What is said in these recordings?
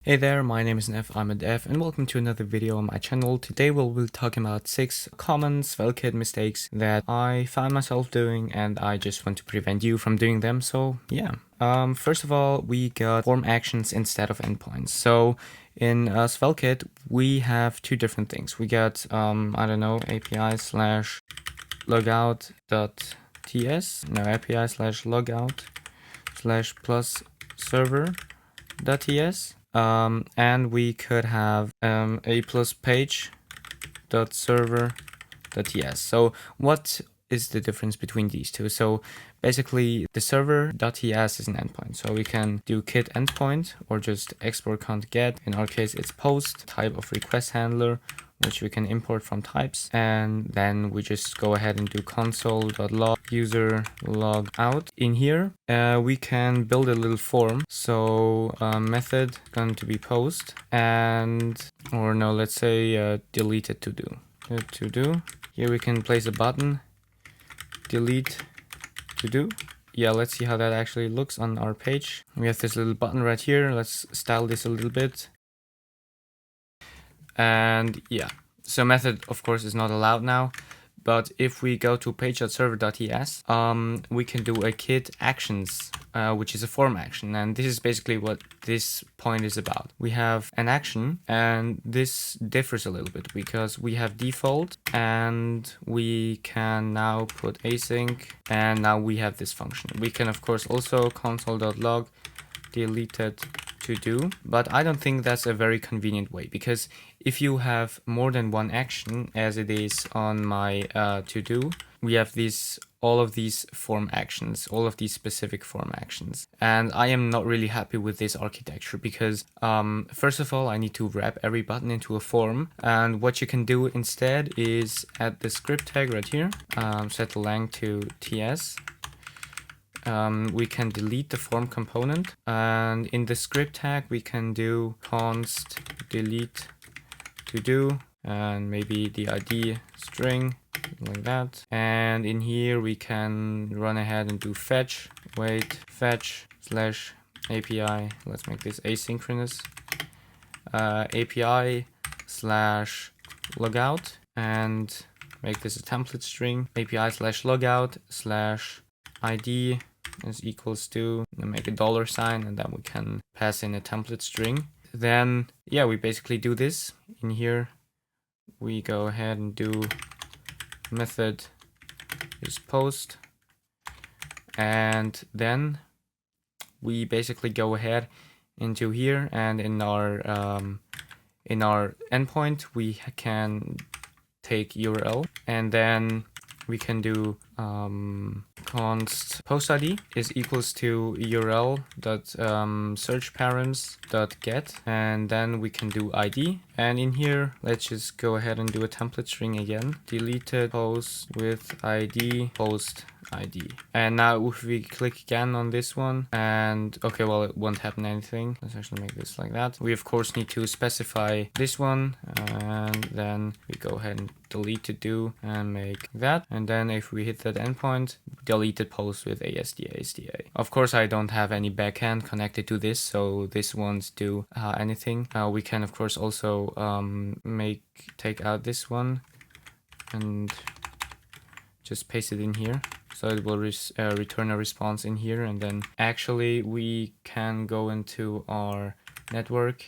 Hey there, my name is Nev, I'm a dev, and welcome to another video on my channel. Today we'll be talking about 6 common Svelte mistakes that I found myself doing, and I just want to prevent you from doing them, so yeah. First of all, we got form actions instead of endpoints. So in Svelte, we have two different things. We got, API slash logout.ts, API slash logout slash plus server.ts. And we could have a plus page dot server dot ts. So what is the difference between these two? So basically the server dot ts is an endpoint. So we can do kit endpoint or just export const get. In our case, it's post type of request handler, which we can import from types, and then we just go ahead and do console.log user log out. In here, we can build a little form. So method going to be post, let's say deleted to do. Here we can place a button, delete to do. Yeah, let's see how that actually looks on our page. We have this little button right here. Let's style this a little bit. And yeah, so method of course is not allowed now, but if we go to page.server.ts, we can do a kit actions, which is a form action, and this is basically what this point is about. We have an action, and this differs a little bit because we have default, and we can now put async, and now we have this function. We can of course also console.log deleted to do, but I don't think that's a very convenient way, because if you have more than one action, as it is on my to do, we have all of these form actions, all of these specific form actions, and I am not really happy with this architecture because first of all, I need to wrap every button into a form, and what you can do instead is add the script tag right here, set the lang to ts. We can delete the form component, and in the script tag we can do const delete to do, and maybe the ID string like that. And in here we can run ahead and do fetch slash API. Let's make this asynchronous. API slash logout, and make this a template string. API slash logout slash ID is equals to, and make a $sign, and then we can pass in a template string. Then yeah, we basically do this. In here we go ahead and do method is post, and then we basically go ahead into here, and in our endpoint we can take URL, and then we can do const post ID is equals to URL dot search params dot get, and then we can do ID, and in here let's just go ahead and do a template string again, deleted post with ID post ID. And now if we click again on this one, and okay, well, it won't happen anything. Let's actually make this like that. We of course need to specify this one, and then we go ahead and delete to do and make that, and then if we hit that endpoint, deleted post with ASDA. Of course I don't have any backend connected to this, so this won't do anything. We can of course also take out this one and just paste it in here, so it will return a response in here. And then actually we can go into our network,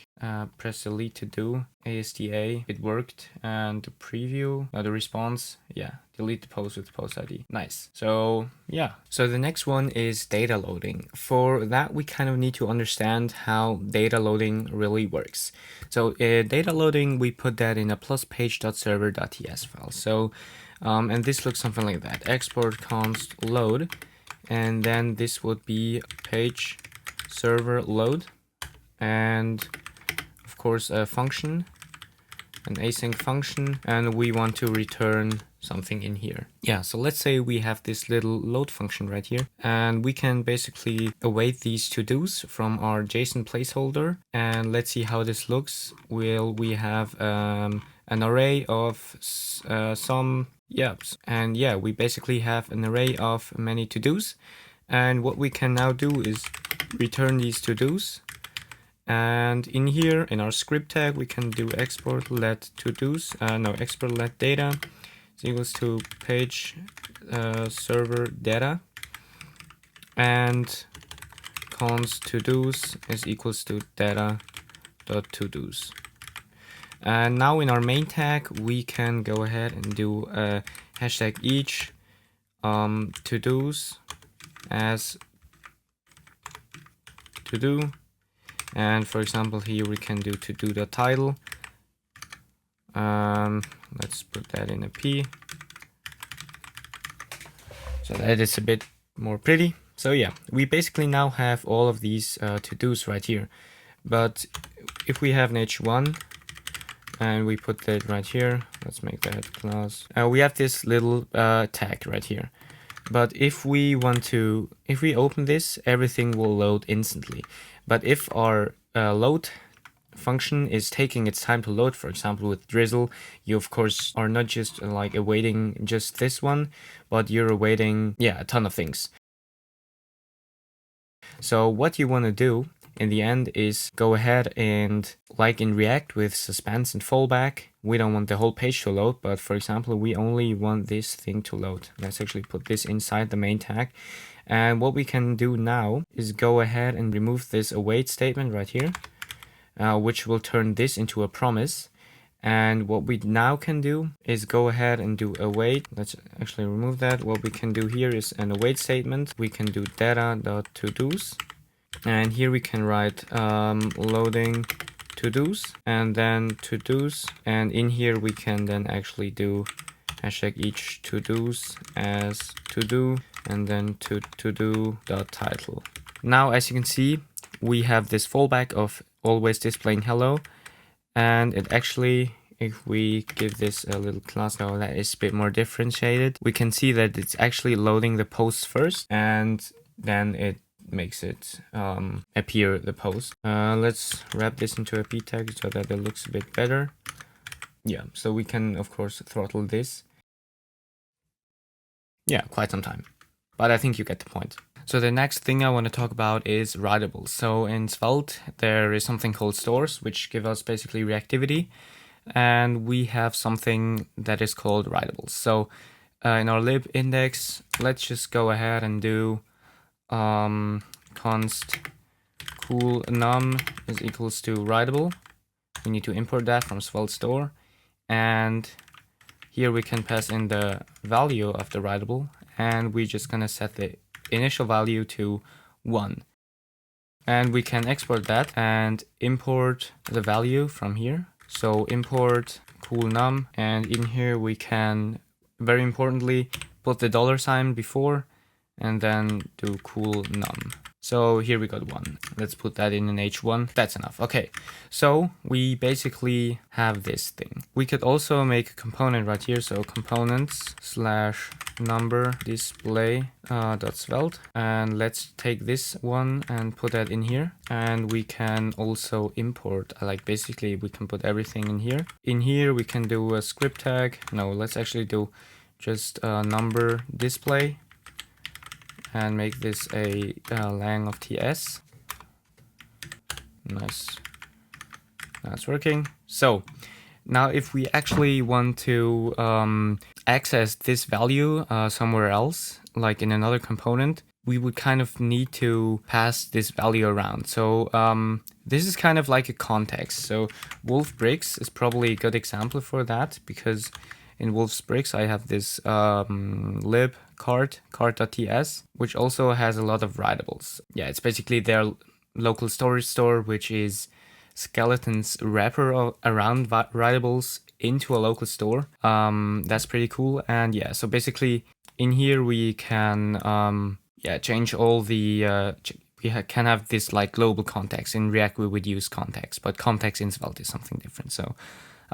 press delete to do ASDA, it worked, and the preview, the response, yeah, delete the post with post ID. Nice. So yeah, so the next one is data loading. For that, we kind of need to understand how data loading really works. So data loading, we put that in a plus page.server.ts file. So and this looks something like that: export const load, and then this would be page server load, and of course a function, an async function, and we want to return something in here. Yeah, so let's say we have this little load function right here, and we can basically await these to-dos from our JSON placeholder, and let's see how this looks. We have an array of some yaps, and yeah, we basically have an array of many to-dos, and what we can now do is return these to-dos, And in here, in our script tag, we can do export let to-dos, export let data is equals to page server data, and const to-dos is equals to data.to-dos. And now in our main tag, we can go ahead and do hashtag each to-dos as to-do. And for example, here we can do to-do.title. Let's put that in a P. So that is a bit more pretty. So yeah, we basically now have all of these to-dos right here. But if we have an H1 and we put that right here, let's make that class. We have this little tag right here. But if we open this, everything will load instantly. But if our load function is taking its time to load, for example with Drizzle, you of course are not just like awaiting just this one, but you're awaiting a ton of things. So what you want to do in the end is go ahead and, like in React with suspense and fallback, we don't want the whole page to load, but for example, we only want this thing to load. Let's actually put this inside the main tag. And what we can do now is go ahead and remove this await statement right here, which will turn this into a promise. And what we now can do is go ahead and do await. Let's actually remove that. What we can do here is an await statement. We can do data.todos. And here we can write loading to-dos and then to-dos. And in here we can then actually do hashtag each to-dos as to-do and then to-do.title. Now, as you can see, we have this fallback of always displaying hello. And it actually, if we give this a little class now that is a bit more differentiated, we can see that it's actually loading the posts first and then it makes it appear the post. Let's wrap this into a p tag so that it looks a bit better. Yeah, so we can of course throttle this. Yeah, quite some time, but I think you get the point. So the next thing I want to talk about is writables. So in Svelte, there is something called stores, which give us basically reactivity. And we have something that is called writables. So in our lib index, let's just go ahead and do const cool num is equals to writable. We need to import that from Svelte store. And here we can pass in the value of the writable. And we're just going to set the initial value to 1. And we can export that and import the value from here. So import cool num, and in here we can, very importantly, put the $sign before and then do cool num. So here we got 1. Let's put that in an H1. That's enough. Okay, so we basically have this thing. We could also make a component right here. So components / number display .svelte, and let's take this one and put that in here. And we can also import, like basically we can put everything in here. In here we can do a script tag. No, let's actually do just number display and make this a lang of ts. Nice, that's working. So now if we actually want to access this value somewhere else, like in another component, we would kind of need to pass this value around. So this is kind of like a context. So Wolf Bricks is probably a good example for that, because in Wolf's Bricks I have this lib cart.ts, which also has a lot of writables. Yeah, it's basically their local storage store, which is Skeleton's wrapper around writables into a local store. That's pretty cool. And yeah, so basically in here we can change all the we can have this like global context. In React we would use context, but context in Svelte is something different. So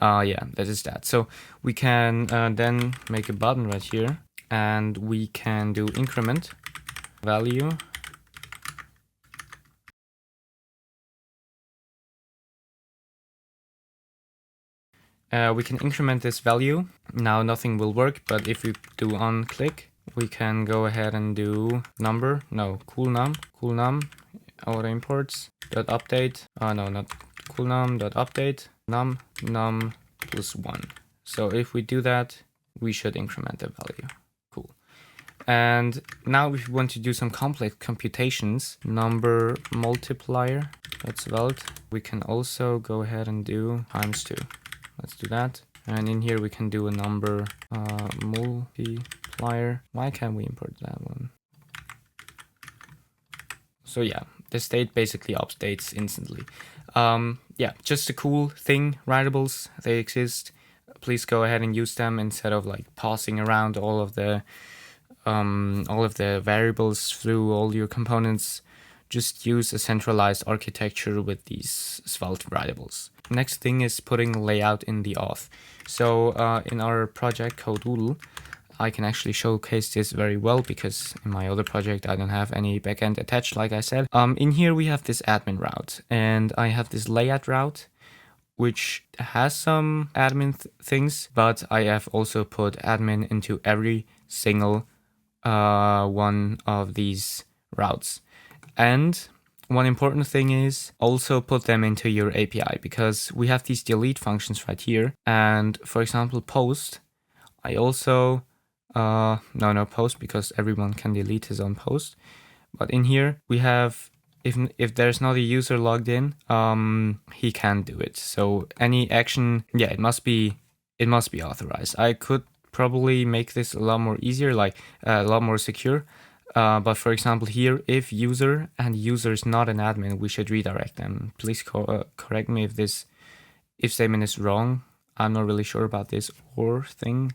yeah, that is that. So we can then make a button right here, and we can do increment value. We can increment this value. Now nothing will work, but if we do onClick, we can go ahead and do cool num auto imports dot update. No, not coolnum dot update num plus 1. So if we do that, we should increment the value. Cool. And now if we want to do some complex computations, number multiplier, that's Svelte. We can also go ahead and do times 2. Let's do that. And in here we can do a number multiplier. Why can't we import that one? So yeah, the state basically updates instantly. Yeah, just a cool thing. Writables, they exist. Please go ahead and use them instead of like passing around all of the variables through all your components. Just use a centralized architecture with these Svelte writables. Next thing is putting layout in the auth. So in our project Codedoodle, I can actually showcase this very well because in my other project I don't have any backend attached, like I said. In here we have this admin route, and I have this layout route which has some admin things, but I have also put admin into every single one of these routes. And one important thing is also put them into your API, because we have these delete functions right here. And for example, post, I also, no post, because everyone can delete his own post. But in here we have, if there's not a user logged in, he can do it. So any action, yeah, it must be authorized. I could probably make this a lot more easier, like a lot more secure. But for example here, if user and user is not an admin, we should redirect them. Please correct me if this if statement is wrong. I'm not really sure about this or thing.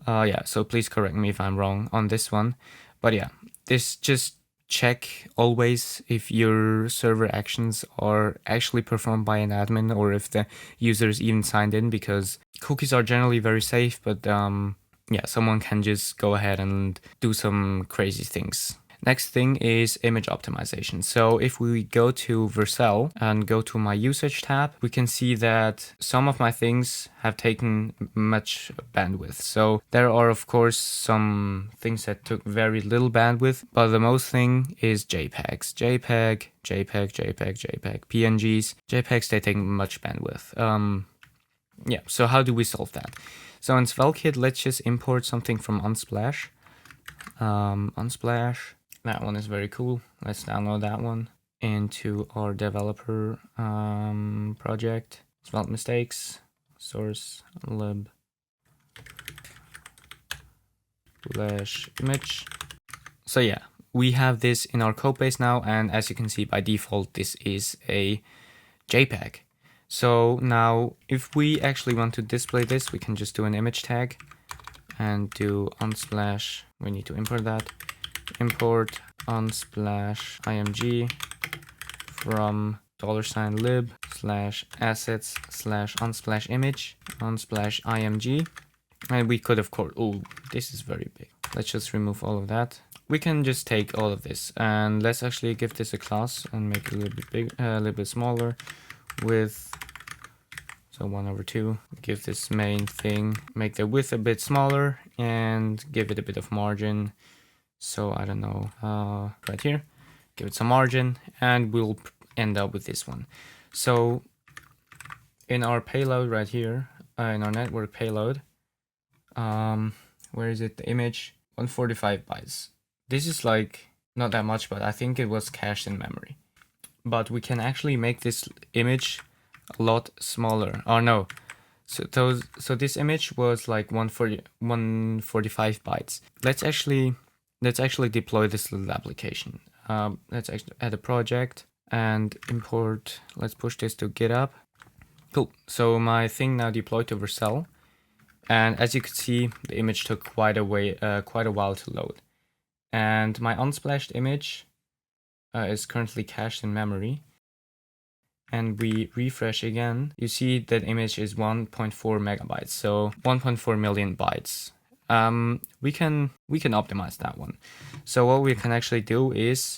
Yeah, so please correct me if I'm wrong on this one. But yeah, this just check always if your server actions are actually performed by an admin or if the user is even signed in, because cookies are generally very safe, but yeah, someone can just go ahead and do some crazy things. Next thing is image optimization. So if we go to Vercel and go to my usage tab, we can see that some of my things have taken much bandwidth. So there are of course some things that took very little bandwidth, but the most thing is JPEGs. JPEG, PNGs. JPEGs, they take much bandwidth. Yeah, so how do we solve that? So in SvelteKit, let's just import something from Unsplash. Unsplash. That one is very cool. Let's download that one into our developer project. Svelte mistakes, source lib / image. So yeah, we have this in our codebase now, and as you can see by default, this is a JPEG. So now if we actually want to display this, we can just do an image tag and do Unsplash. We need to import that. Import Unsplash img from $lib /assets /unsplash image Unsplash img. And we could of course, oh, this is very big. Let's just remove all of that. We can just take all of this and let's actually give this a class and make it a little bit big, a little bit smaller with, so 1/2. Give this main thing, make the width a bit smaller and give it a bit of margin. So I don't know, right here, give it some margin and we'll end up with this one. So in our payload right here, in our network payload, where is it? The image, 145 bytes. This is like not that much, but I think it was cached in memory. But we can actually make this image a lot smaller. Oh no. So this image was like 145 bytes. Let's actually deploy this little application. Let's actually add a project and import. Let's push this to GitHub. Cool. So my thing now deployed to Vercel, and as you can see, the image took quite a while to load. And my unsplashed image is currently cached in memory. And we refresh again. You see that image is 1.4 megabytes, so 1.4 million bytes. We can optimize that one. So what we can actually do is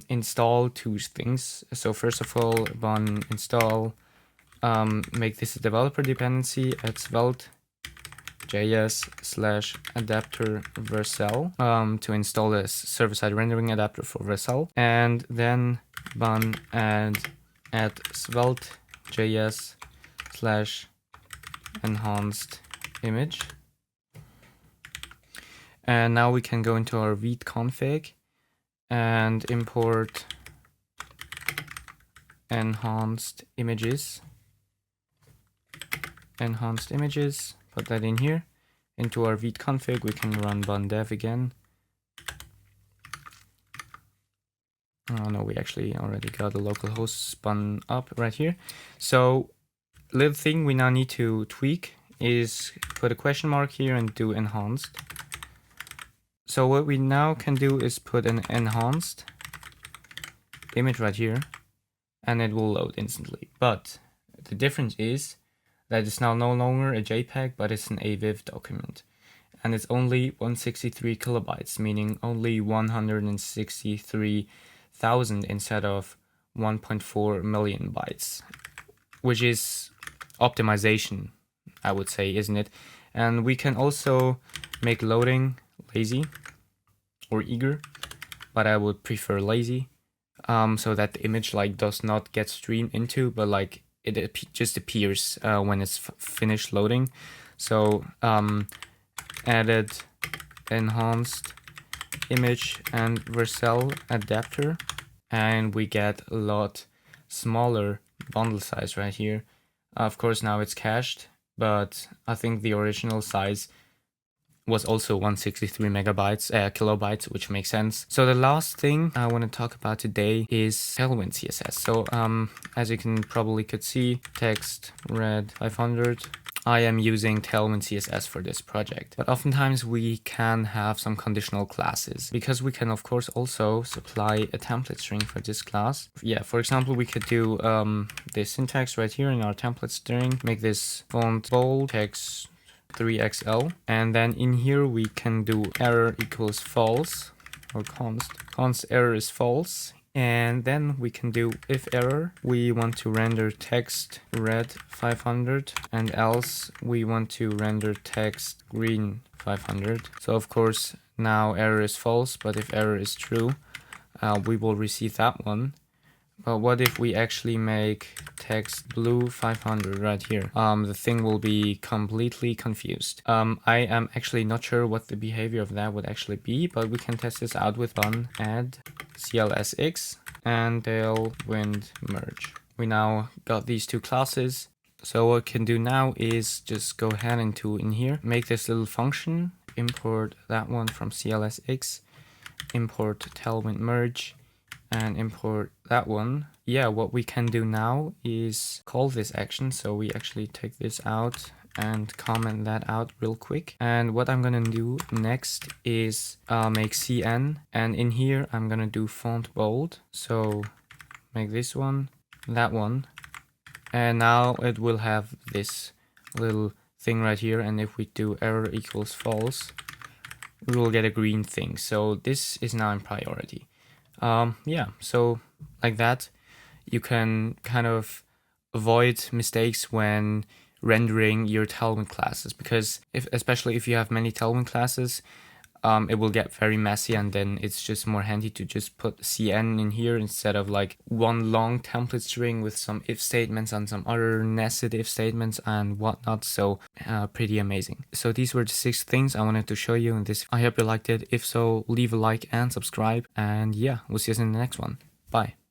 install two things. So first of all, one install, make this a developer dependency at Svelte js/adapter Vercel to install this server-side rendering adapter for Vercel, and then bun add svelte js/enhanced image. And now we can go into our vite config and import enhanced images. Put that in here. Into our vite config, we can run bun dev again. Oh no, we actually already got the local host spun up right here. So, little thing we now need to tweak is put a question mark here and do enhanced. So what we now can do is put an enhanced image right here, and it will load instantly. But the difference is that it's now no longer a JPEG, but it's an AVIF document. And it's only 163 kilobytes, meaning only 163,000 instead of 1.4 million bytes, which is optimization, I would say, isn't it? And we can also make loading lazy or eager, but I would prefer lazy, so that the image like does not get streamed into, but like it just appears when it's finished loading. So added enhanced image and Vercel adapter, and we get a lot smaller bundle size right here. Of course now it's cached, but I think the original size was also 163 kilobytes, which makes sense. So the last thing I want to talk about today is Tailwind CSS. So as you can probably could see, text red 500. I am using Tailwind CSS for this project, but oftentimes we can have some conditional classes, because we can of course also supply a template string for this class. Yeah, for example, we could do this syntax right here in our template string, make this font bold, text 3XL, and then in here we can do error equals false, or const error is false, and then we can do if error we want to render text red 500, and else we want to render text green 500. So of course now error is false, but if error is true, we will receive that one. But what if we actually make text blue 500 right here? The thing will be completely confused. I am actually not sure what the behavior of that would actually be, but we can test this out with bun add CLSX and Tailwind merge. We now got these two classes. So what we can do now is just go ahead into in here, make this little function, import that one from CLSX, import Tailwind merge, and import that one. Yeah, what we can do now is call this action. So we actually take this out and comment that out real quick. And what I'm gonna do next is make CN, and in here I'm gonna do font bold. So make this one, that one, and now it will have this little thing right here. And if we do error equals false, we will get a green thing. So this is now in priority. Yeah, so like that, you can kind of avoid mistakes when rendering your Tailwind classes, because especially if you have many Tailwind classes, it will get very messy, and then it's just more handy to just put CN in here instead of like one long template string with some if statements and some other nested if statements and whatnot. So pretty amazing. So these were the 6 things I wanted to show you in this. I hope you liked it. If so, leave a like and subscribe, and yeah, we'll see you in the next one. Bye.